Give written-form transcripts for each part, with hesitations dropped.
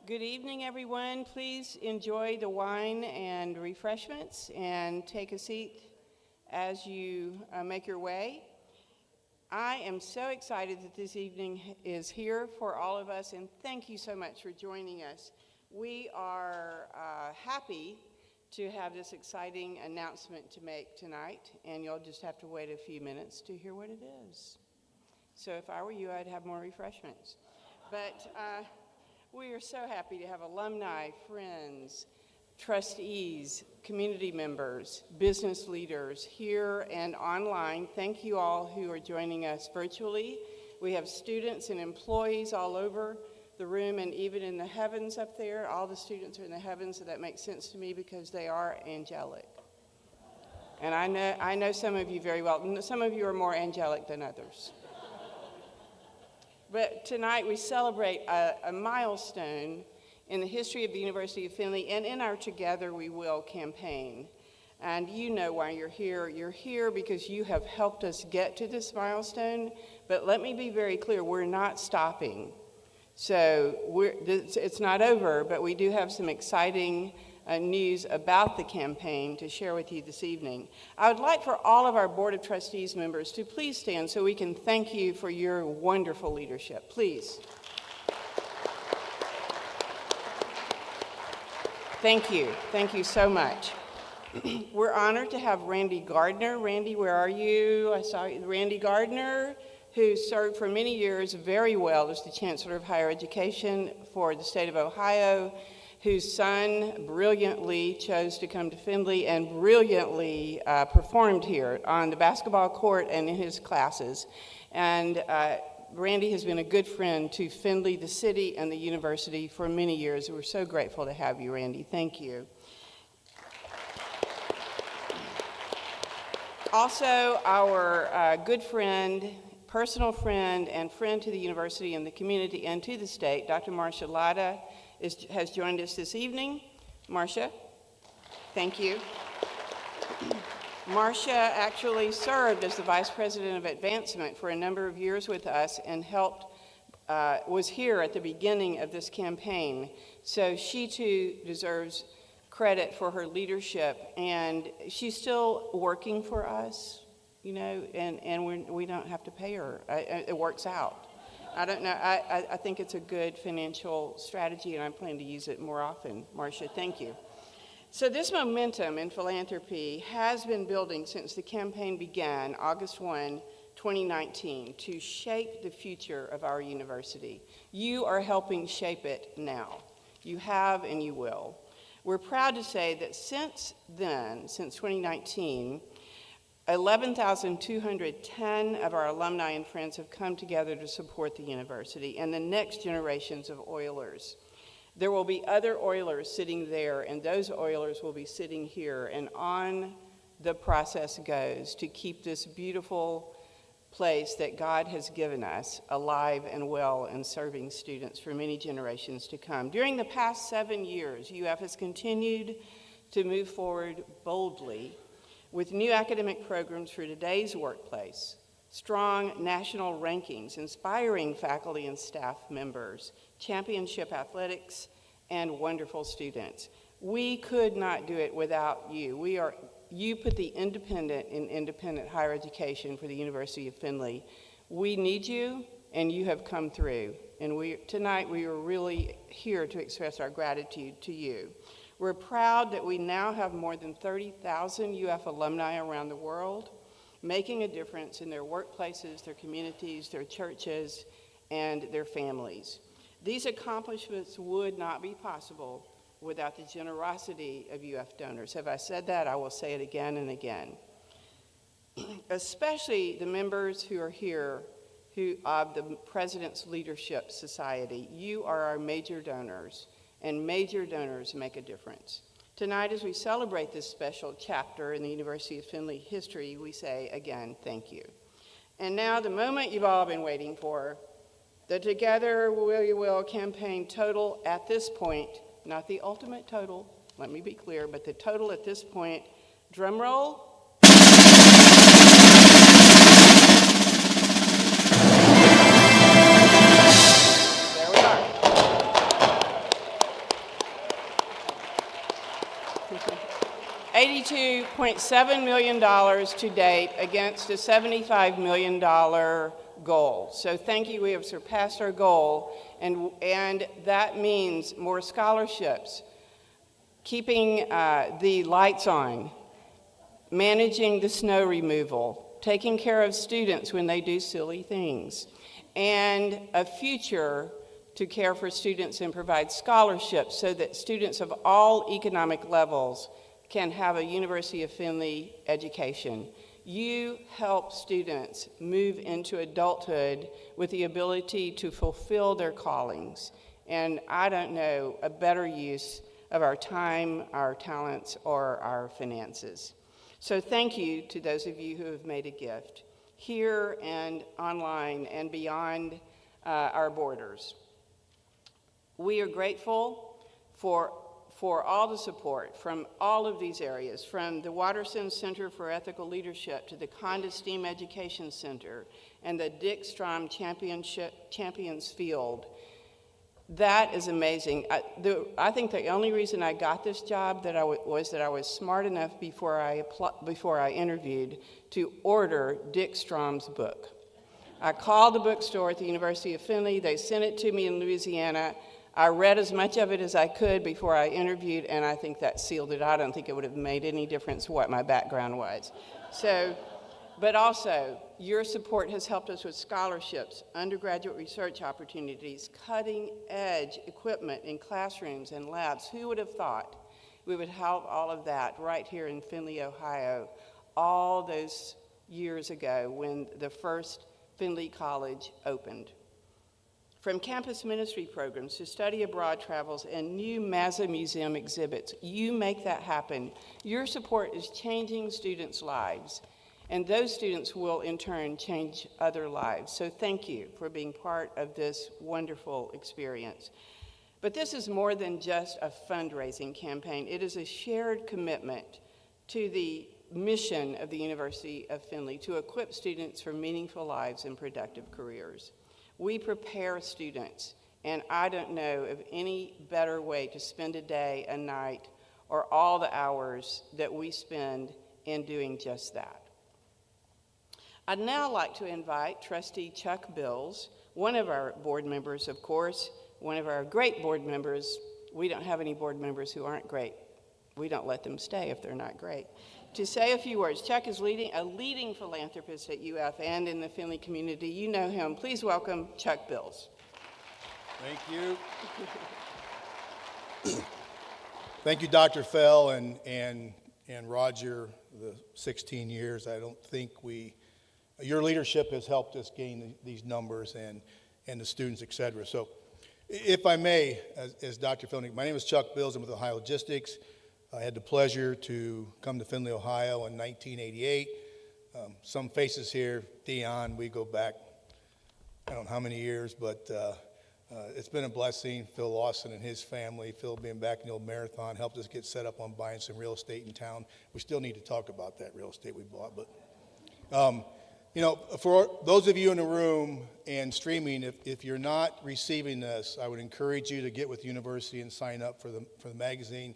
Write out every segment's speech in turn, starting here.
Good evening, everyone. Please enjoy the wine and refreshments and take a seat as you make your way. I am so excited that this evening is here for all of us, and thank you so much for joining us. We are happy to have this exciting announcement to make tonight, and you'll just have to wait a few minutes to hear what it is. So if I were you, I'd have more refreshments. But we are so happy to have alumni, friends, trustees, community members, business leaders here and online. Thank you all who are joining us virtually. We have students and employees all over the room and even in the heavens up there. All the students are in the heavens, so that makes sense to me because they are angelic. And I know some of you very well. Some of you are more angelic than others. But tonight we celebrate a milestone in the history of the University of Findlay and in our Together We Will campaign. And you know why you're here. You're here because you have helped us get to this milestone. But let me be very clear, we're not stopping. So it's not over, but we do have some exciting news about the campaign to share with you this evening. I would like for all of our Board of Trustees members to please stand so we can thank you for your wonderful leadership. Please. Thank you. Thank you so much. We're honored to have Randy Gardner. Randy, where are you? I saw you. Randy Gardner, who served for many years very well as the Chancellor of Higher Education for the state of Ohio, whose son brilliantly chose to come to Findlay and brilliantly performed here on the basketball court and in his classes. And Randy has been a good friend to Findlay, the city, and the university for many years. We're so grateful to have you, Randy. Thank you. Also, our good friend, personal friend, and friend to the university and the community and to the state, Dr. Marcia Latta, has joined us this evening. Marcia, thank you. Marcia actually served as the Vice President of Advancement for a number of years with us and was here at the beginning of this campaign. So she too deserves credit for her leadership, and she's still working for us, you know, and we don't have to pay her. It works out. I don't know. I think it's a good financial strategy, and I plan to use it more often. Marcia, thank you. So this momentum in philanthropy has been building since the campaign began, August 1, 2019, to shape the future of our university. You are helping shape it now. You have and you will. We're proud to say that since then, since 2019, 11,210 of our alumni and friends have come together to support the university and the next generations of Oilers. There will be other Oilers sitting there, and those Oilers will be sitting here, and on the process goes to keep this beautiful place that God has given us alive and well and serving students for many generations to come. During the past 7 years, UF has continued to move forward boldly with new academic programs for today's workplace, strong national rankings, inspiring faculty and staff members, championship athletics, and wonderful students. We could not do it without you. You put the independent in independent higher education for the University of Findlay. We need you, and you have come through. And tonight we are really here to express our gratitude to you. We're proud that we now have more than 30,000 UF alumni around the world, making a difference in their workplaces, their communities, their churches, and their families. These accomplishments would not be possible without the generosity of UF donors. Have I said that? I will say it again and again. Especially the members who are here of the President's Leadership Society. You are our major donors, and major donors make a difference. Tonight, as we celebrate this special chapter in the University of Findlay history, we say again, thank you. And now the moment you've all been waiting for, the Together We Will campaign total at this point, not the ultimate total, let me be clear, but the total at this point, drum roll. There we are. $82.7 million to date against a $75 million goal. So thank you, we have surpassed our goal, and that means more scholarships, keeping the lights on, managing the snow removal, taking care of students when they do silly things, and a future to care for students and provide scholarships so that students of all economic levels can have a University of Findlay education. You help students move into adulthood with the ability to fulfill their callings. And I don't know a better use of our time, our talents, or our finances. So thank you to those of you who have made a gift, here and online and beyond our borders. We are grateful for all the support from all of these areas, from the Watterson Center for Ethical Leadership to the Conda STEAM Education Center and the Dick Strom Champions Field. That is amazing. I think the only reason I got this job was that I was smart enough before I interviewed to order Dick Strom's book. I called the bookstore at the University of Findlay. They sent it to me in Louisiana. I read as much of it as I could before I interviewed, and I think that sealed it. I don't think it would have made any difference what my background was. But also, your support has helped us with scholarships, undergraduate research opportunities, cutting-edge equipment in classrooms and labs. Who would have thought we would have all of that right here in Findlay, Ohio, all those years ago when the first Findlay College opened? From campus ministry programs to study abroad travels and new Mazza Museum exhibits, you make that happen. Your support is changing students' lives, and those students will in turn change other lives. So thank you for being part of this wonderful experience. But this is more than just a fundraising campaign. It is a shared commitment to the mission of the University of Findlay to equip students for meaningful lives and productive careers. We prepare students, and I don't know of any better way to spend a day, a night, or all the hours that we spend in doing just that. I'd now like to invite Trustee Chuck Bills, one of our board members, of course, one of our great board members. We don't have any board members who aren't great. We don't let them stay if they're not great. To say a few words. Chuck is a leading philanthropist at UF and in the Findlay community. You know him. Please welcome Chuck Bills. Thank you. Thank you, Dr. Fell and Roger, the 16 years. I don't think your leadership has helped us gain these numbers and the students, et cetera. So if I may, as Dr. Fell, my name is Chuck Bills. I'm with Ohio Logistics. I had the pleasure to come to Findlay, Ohio in 1988. Some faces here, Dion, we go back, I don't know how many years, but it's been a blessing. Phil Lawson and his family, Phil being back in the old marathon, helped us get set up on buying some real estate in town. We still need to talk about that real estate we bought. But, for those of you in the room and streaming, if you're not receiving this, I would encourage you to get with the university and sign up for the magazine.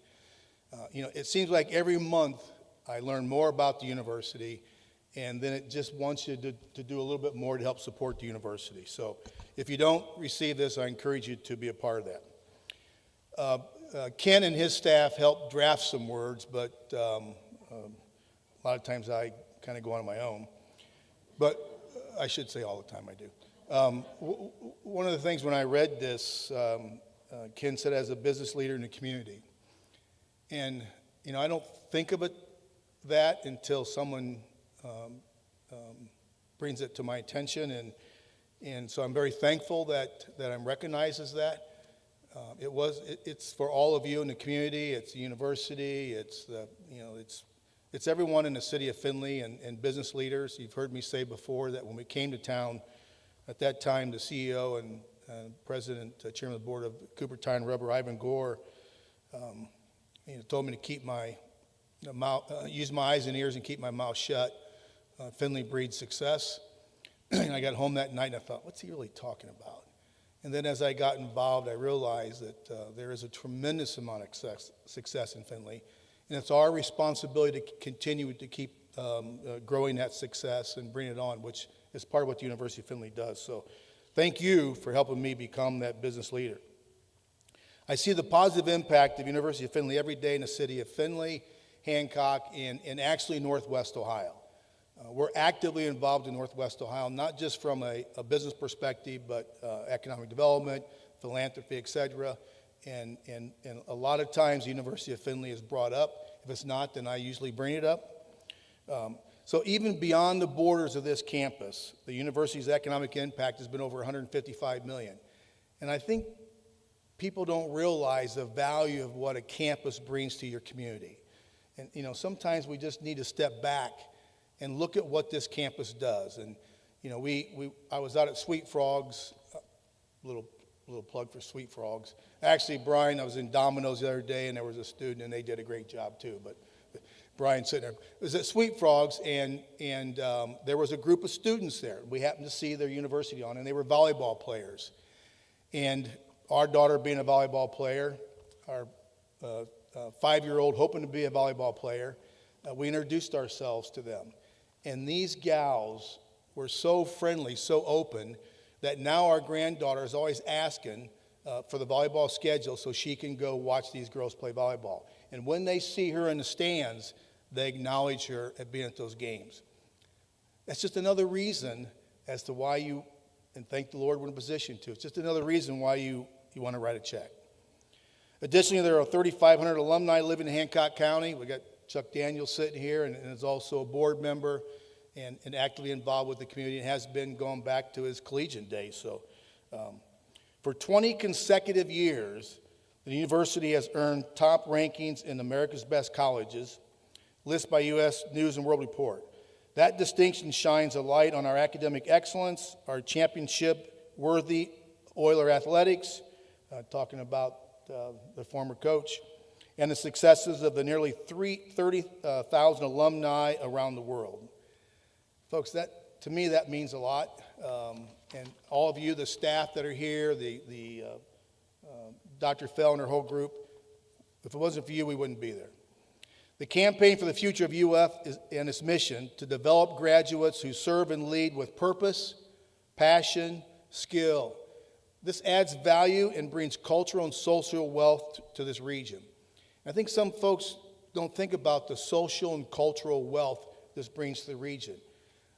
It seems like every month I learn more about the university, and then it just wants you to do a little bit more to help support the university. So if you don't receive this, I encourage you to be a part of that. Ken and his staff helped draft some words, but a lot of times I kind of go on my own. But I should say all the time I do. One of the things when I read this, Ken said, as a business leader in the community. And, I don't think of it that until someone brings it to my attention. And so I'm very thankful that I'm recognized as that. It's for all of you in the community. It's the university. It's everyone in the city of Findlay and business leaders. You've heard me say before that when we came to town, at that time, the CEO and president, chairman of the board of Cooper Tire and Rubber, Ivan Gore, told me to keep use my eyes and ears and keep my mouth shut. Findlay breeds success. And I got home that night and I thought, what's he really talking about? And then as I got involved, I realized that there is a tremendous amount of success in Findlay. And it's our responsibility to continue to keep growing that success and bring it on, which is part of what the University of Findlay does. So thank you for helping me become that business leader. I see the positive impact of University of Findlay every day in the city of Findlay, Hancock, and actually Northwest Ohio. We're actively involved in Northwest Ohio, not just from a business perspective, but economic development, philanthropy, et cetera. And a lot of times the University of Findlay is brought up. If it's not, then I usually bring it up. So even beyond the borders of this campus, the university's economic impact has been over $155 million. And I think people don't realize the value of what a campus brings to your community. And, you know, sometimes we just need to step back and look at what this campus does. And, you know, I was out at Sweet Frogs, little plug for Sweet Frogs. Actually, Brian, I was in Domino's the other day, and there was a student, and they did a great job too. But Brian sitting there. It was at Sweet Frogs, and there was a group of students there. We happened to see their university on, and they were volleyball players. And our daughter being a volleyball player, our 5-year-old hoping to be a volleyball player, we introduced ourselves to them. And these gals were so friendly, so open, that now our granddaughter is always asking for the volleyball schedule so she can go watch these girls play volleyball. And when they see her in the stands, they acknowledge her at being at those games. That's just another reason as to why you, and thank the Lord we're in a position to, it's just another reason why you want to write a check. Additionally, there are 3,500 alumni living in Hancock County. We got Chuck Daniels sitting here and is also a board member and actively involved with the community and has been going back to his collegiate days. So for 20 consecutive years, the university has earned top rankings in America's Best Colleges, listed by U.S. News and World Report. That distinction shines a light on our academic excellence, our championship-worthy Oiler athletics, talking about the former coach, and the successes of the nearly 30,000 alumni around the world. Folks, that to me, that means a lot. And all of you, the staff that are here, Dr. Fell and her whole group, if it wasn't for you, we wouldn't be there. The campaign for the future of UF and its mission to develop graduates who serve and lead with purpose, passion, skill. This adds value and brings cultural and social wealth to this region. I think some folks don't think about the social and cultural wealth this brings to the region.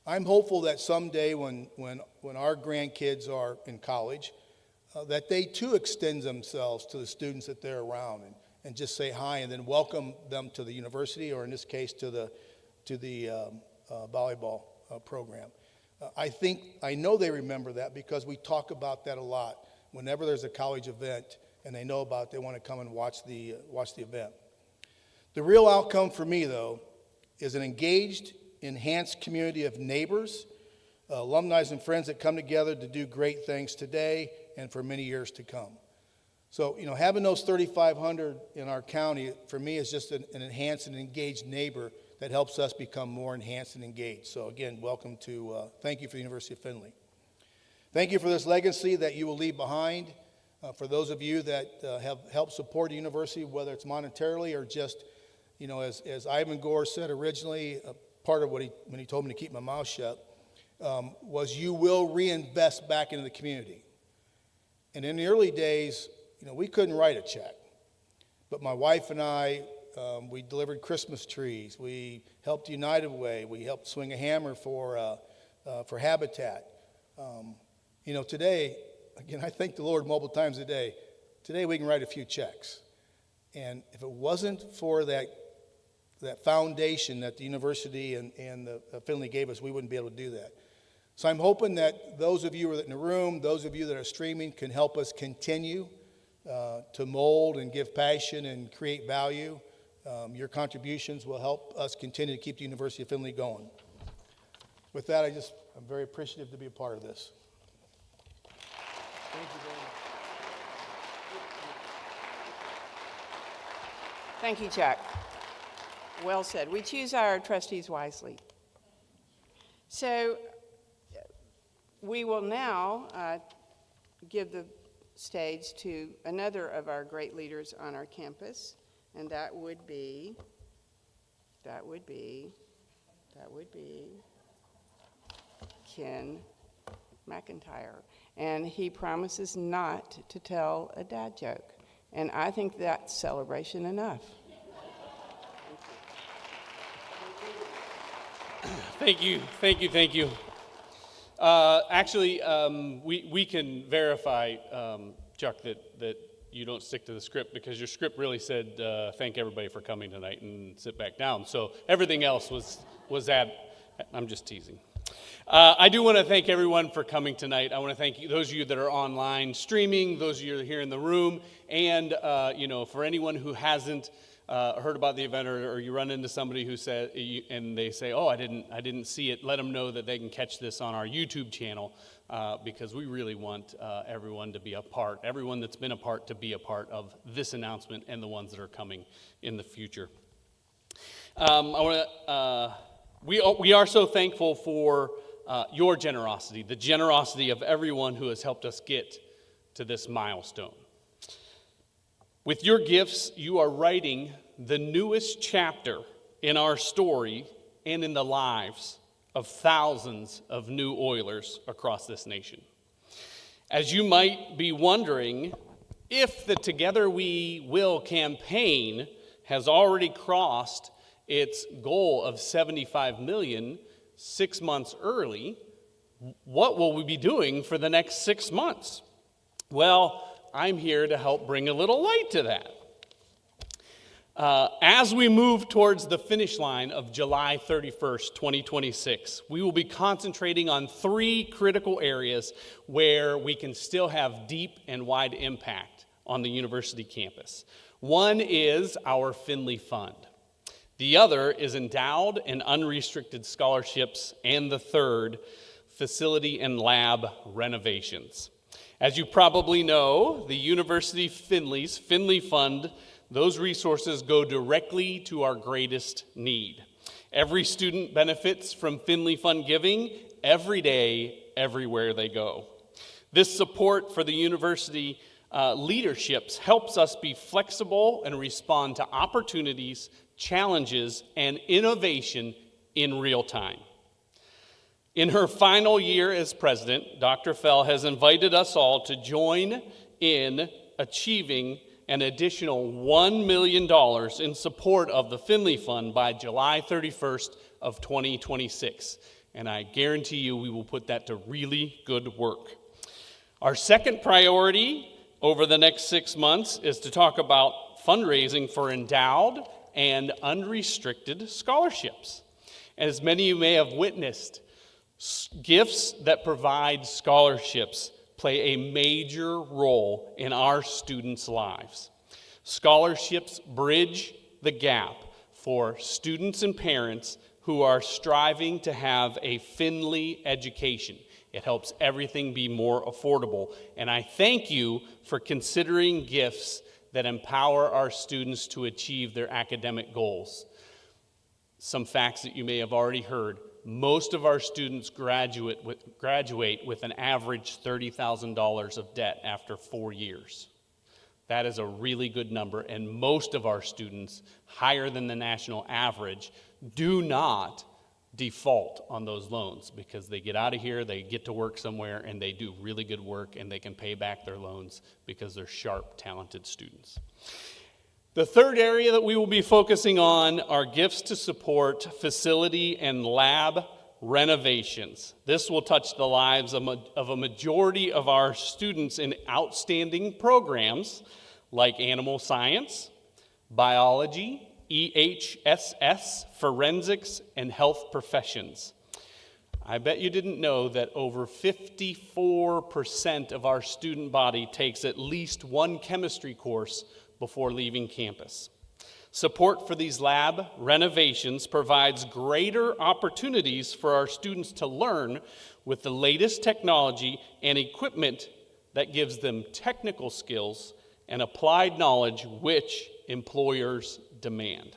I'm hopeful that someday when our grandkids are in college, that they too extend themselves to the students that they're around and just say hi and then welcome them to the university, or in this case to the volleyball program. I know they remember that because we talk about that a lot. Whenever there's a college event and they know about it, they want to come and watch the event. The real outcome for me, though, is an engaged, enhanced community of neighbors, alumni and friends that come together to do great things today and for many years to come. So, you know, having those 3,500 in our county, for me, is just an enhanced and engaged neighbor that helps us become more enhanced and engaged. So, again, thank you for the University of Findlay. Thank you for this legacy that you will leave behind. For those of you that have helped support the university, whether it's monetarily or just, you know, as Ivan Gore said originally, part of when he told me to keep my mouth shut, was you will reinvest back into the community. And in the early days, you know, we couldn't write a check. But my wife and I, we delivered Christmas trees. We helped United Way. We helped swing a hammer for Habitat. You know, today, again, I thank the Lord multiple times a day. Today we can write a few checks. And if it wasn't for that foundation that the university and the Findlay gave us, we wouldn't be able to do that. So I'm hoping that those of you in the room, those of you that are streaming, can help us continue to mold and give passion and create value. Your contributions will help us continue to keep the University of Findlay going. With that, I'm very appreciative to be a part of this. Thank you very much. Thank you, Chuck. Well said. We choose our trustees wisely. So we will now give the stage to another of our great leaders on our campus, and that would be That would be Ken McIntyre. And he promises not to tell a dad joke. And I think that's celebration enough. Thank you. Actually, we can verify, Chuck, that you don't stick to the script, because your script really said, thank everybody for coming tonight and sit back down. So everything else was I'm just teasing. I do want to thank everyone for coming tonight. I want to thank you, those of you that are online streaming, those of you that are here in the room, and for anyone who hasn't heard about the event, or you run into somebody who said, and they say, "Oh, I didn't see it," let them know that they can catch this on our YouTube channel, because we really want everyone to be a part, everyone that's been a part, to be a part of this announcement and the ones that are coming in the future. We are so thankful for your generosity, the generosity of everyone who has helped us get to this milestone. With your gifts, you are writing the newest chapter in our story and in the lives of thousands of new Oilers across this nation. As you might be wondering, if the Together We Will campaign has already crossed its goal of $75 million 6 months early, what will we be doing for the next 6 months? Well, I'm here to help bring a little light to that. As we move towards the finish line of July 31st, 2026, we will be concentrating on 3 critical areas where we can still have deep and wide impact on the university campus. One is our Findlay Fund. The other is endowed and unrestricted scholarships, and the third, facility and lab renovations. As you probably know, the University of Findlay's Findlay Fund, those resources go directly to our greatest need. Every student benefits from Findlay Fund giving every day, everywhere they go. This support for the university leaderships helps us be flexible and respond to opportunities, challenges, and innovation in real time. In her final year as president, Dr. Fell has invited us all to join in achieving an additional $1 million in support of the Findlay Fund by July 31st of 2026. And I guarantee you we will put that to really good work. Our second priority over the next 6 months is to talk about fundraising for endowed and unrestricted scholarships. As many of you may have witnessed, gifts that provide scholarships play a major role in our students' lives. Scholarships bridge the gap for students and parents who are striving to have a Findlay education. It helps everything be more affordable. And I thank you for considering gifts that empower our students to achieve their academic goals. Some facts that you may have already heard. Most of our students graduate with an average $30,000 of debt after 4 years. That is a really good number, and most of our students, higher than the national average, do not default on those loans because they get out of here, they get to work somewhere, and they do really good work, and they can pay back their loans because they're sharp, talented students. The third area that we will be focusing on are gifts to support facility and lab renovations. This will touch the lives of a majority of our students in outstanding programs like animal science, biology, EHSS, forensics, and health professions. I bet you didn't know that over 54% of our student body takes at least one chemistry course before leaving campus. Support for these lab renovations provides greater opportunities for our students to learn with the latest technology and equipment that gives them technical skills and applied knowledge which employers demand.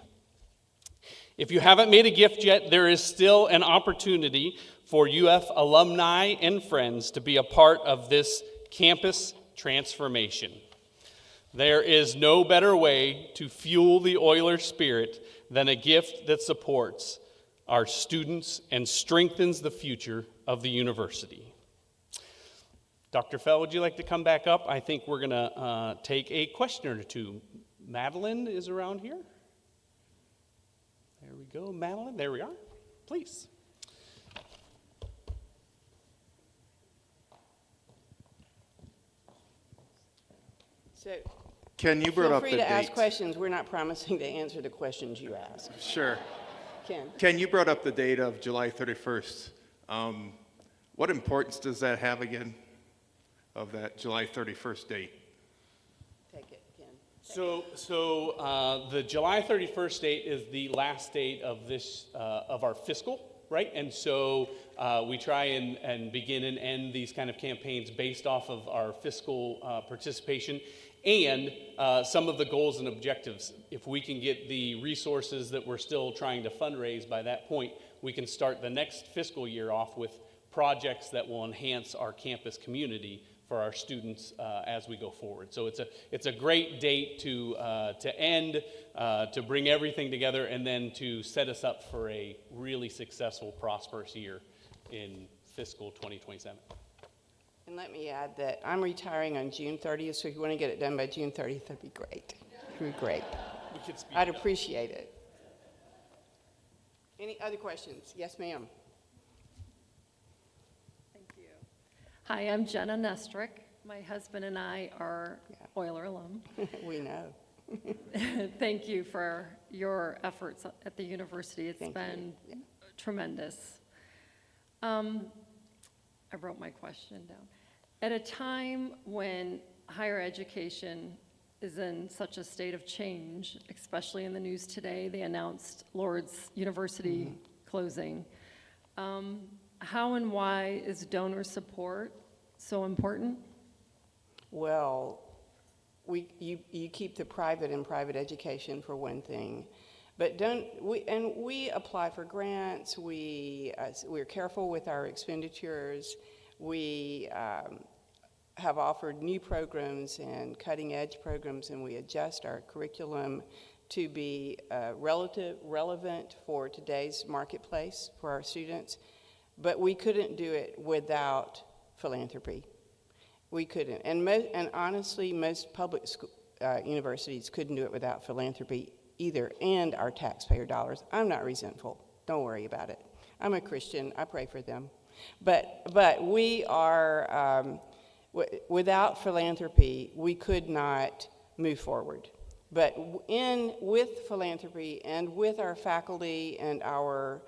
If you haven't made a gift yet, there is still an opportunity for UF alumni and friends to be a part of this campus transformation. There is no better way to fuel the Oiler spirit than a gift that supports our students and strengthens the future of the university. Dr. Fell, would you like to come back up? I think we're going to take a question or two. Madeline is around here. There we go, Madeline. There we are. Please. So Ken, you brought feel up free the to ask dates. questions. We're not promising to answer the questions you ask. Sure. Ken? Ken, you brought up the date of July 31st. What importance does that have again, of that July 31st date? Take it, Ken. So the July 31st date is the last date of this of our fiscal, right? And so we try and begin and end these kind of campaigns based off of our fiscal participation and some of the goals and objectives. If we can get the resources that we're still trying to fundraise by that point, we can start the next fiscal year off with projects that will enhance our campus community for our students as we go forward. So it's a great date to end, to bring everything together, and then to set us up for a really successful, prosperous year in fiscal 2027. And let me add that I'm retiring on June 30th, so if you want to get it done by June 30th, that'd be great. That'd be great. We could speed I'd it up. appreciate it. Any other questions? Yes, ma'am. Thank you. Hi, I'm Jenna Nestrick. My husband and I are Euler alum. We know. Thank you for your efforts at the university. It's Thank you. been Yeah. tremendous. I wrote my question down. At a time when higher education is in such a state of change, especially in the news today, they announced Lourdes University closing. How and why is donor support so important? Well, you keep the private in private education for one thing, but we apply for grants. We're careful with our expenditures. We have offered new programs and cutting edge programs, and we adjust our curriculum to be relevant for today's marketplace for our students. But we couldn't do it without philanthropy. We couldn't. And honestly, most public universities couldn't do it without philanthropy either, and our taxpayer dollars. I'm not resentful. Don't worry about it. I'm a Christian. I pray for them. But we are, without philanthropy, we could not move forward. But with philanthropy and with our faculty and our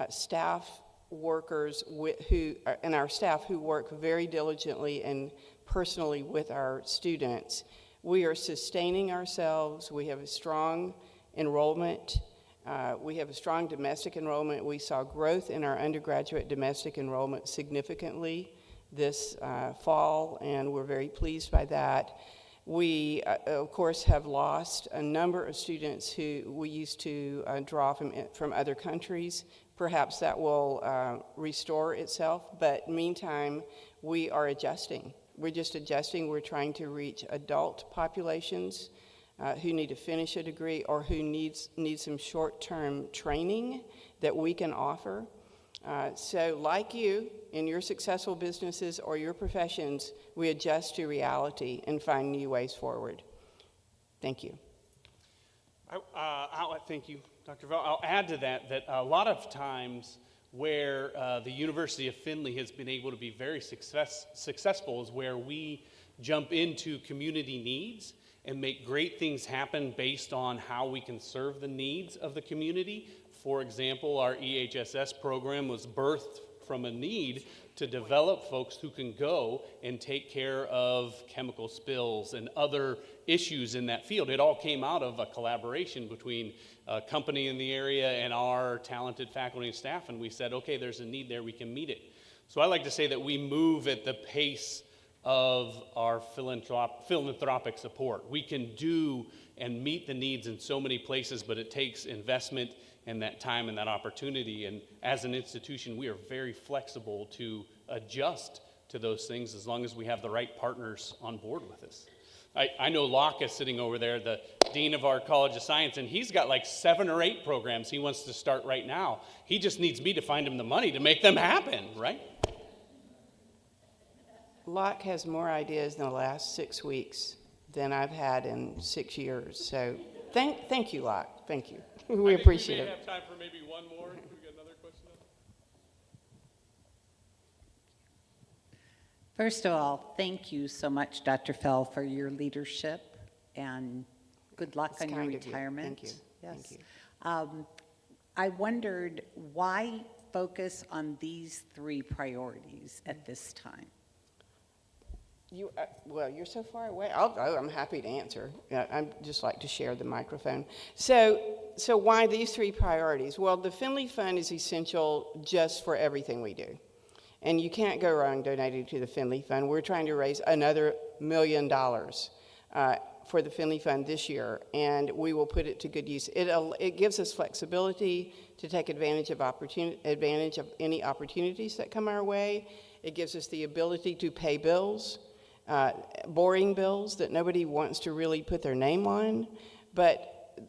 staff workers and our staff who work very diligently and personally with our students, we are sustaining ourselves. We have a strong enrollment. We have a strong domestic enrollment. We saw growth in our undergraduate domestic enrollment significantly this fall, and we're very pleased by that. We, of course, have lost a number of students who we used to draw from other countries. Perhaps that will restore itself, but meantime, we are adjusting. We're just adjusting. We're trying to reach adult populations who need to finish a degree or who need some short-term training that we can offer. So like you, in your successful businesses or your professions, we adjust to reality and find new ways forward. Thank you. Thank you, Dr. Vell. I'll add to that a lot of times where the University of Findlay has been able to be very successful is where we jump into community needs and make great things happen based on how we can serve the needs of the community. For example, our EHSS program was birthed from a need to develop folks who can go and take care of chemical spills and other issues in that field. It all came out of a collaboration between a company in the area and our talented faculty and staff, and we said, okay, there's a need there, we can meet it. So I like to say that we move at the pace of our philanthropic support. We can do and meet the needs in so many places, but it takes investment and that time and that opportunity. And as an institution, we are very flexible to adjust to those things as long as we have the right partners on board with us. I know Locke is sitting over there, the dean of our College of Science, and he's got like 7 or 8 programs he wants to start right now. He just needs me to find him the money to make them happen, right? Locke has more ideas in the last 6 weeks than I've had in 6 years. So thank you, Locke. Thank you. We appreciate it. We may have time for maybe one more. We got another question? First of all, thank you so much, Dr. Fell, for your leadership, and good luck It's on your kind of you. retirement. Thank you. Yes. Thank you. I wondered why focus on these 3 priorities at this time? Well, you're so far away. I'm happy to answer. I'd just like to share the microphone. So why these 3 priorities? Well, the Findlay Fund is essential just for everything we do. And you can't go wrong donating to the Findlay Fund. We're trying to raise another $1 million for the Findlay Fund this year, and we will put it to good use. It gives us flexibility to take advantage of any opportunities that come our way. It gives us the ability to pay bills, boring bills that nobody wants to really put their name on, but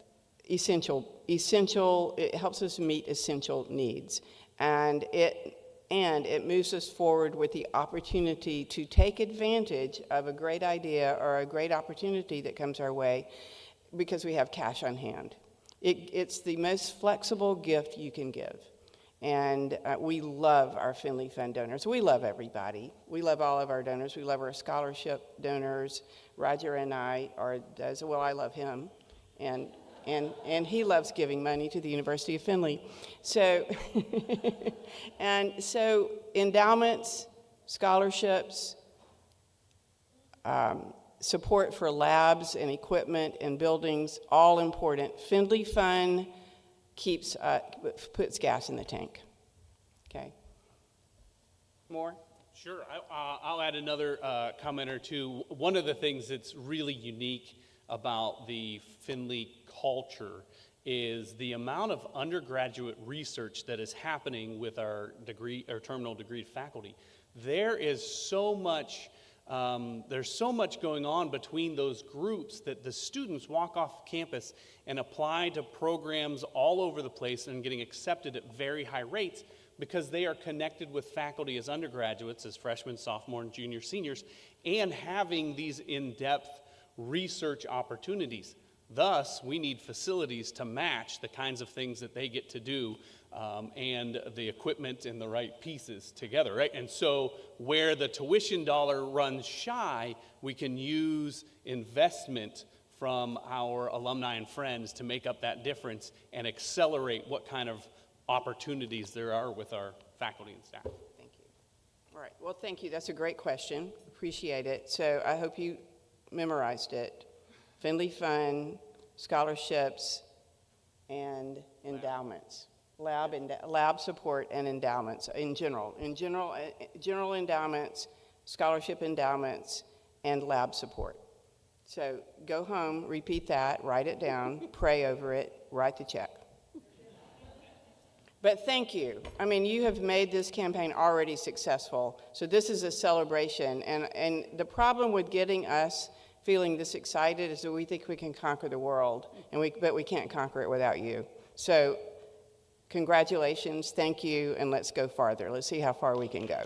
essential. It helps us meet essential needs, and it moves us forward with the opportunity to take advantage of a great idea or a great opportunity that comes our way because we have cash on hand. It's the most flexible gift you can give. And we love our Findlay Fund donors. We love everybody. We love all of our donors. We love our scholarship donors. Roger and I I love him. And he loves giving money to the University of Findlay. So, so endowments, scholarships, support for labs and equipment and buildings, all important. Findlay Fund puts gas in the tank. Okay. More? Sure. I'll add another comment or two. One of the things that's really unique about the Findlay culture is the amount of undergraduate research that is happening with our terminal degree faculty. There is so much there's so much going on between those groups that the students walk off campus and apply to programs all over the place and getting accepted at very high rates because they are connected with faculty as undergraduates, as freshmen, sophomore, and junior, seniors, and having these in-depth research opportunities. Thus, we need facilities to match the kinds of things that they get to do and the equipment and the right pieces together, right? And so where the tuition dollar runs shy, we can use investment from our alumni and friends to make up that difference and accelerate what kind of opportunities there are with our faculty and staff. Thank you. All right. Well, thank you. That's a great question. Appreciate it. So I hope you memorized it. Findlay Fund, scholarships, and endowments. Lab support and endowments in general. General endowments, scholarship endowments, and lab support. So go home, repeat that, write it down, pray over it, write the check. But thank you. I mean, you have made this campaign already successful. So this is a celebration. And the problem with getting us feeling this excited is that we think we can conquer the world, but we can't conquer it without you. So congratulations, thank you, and let's go farther. Let's see how far we can go.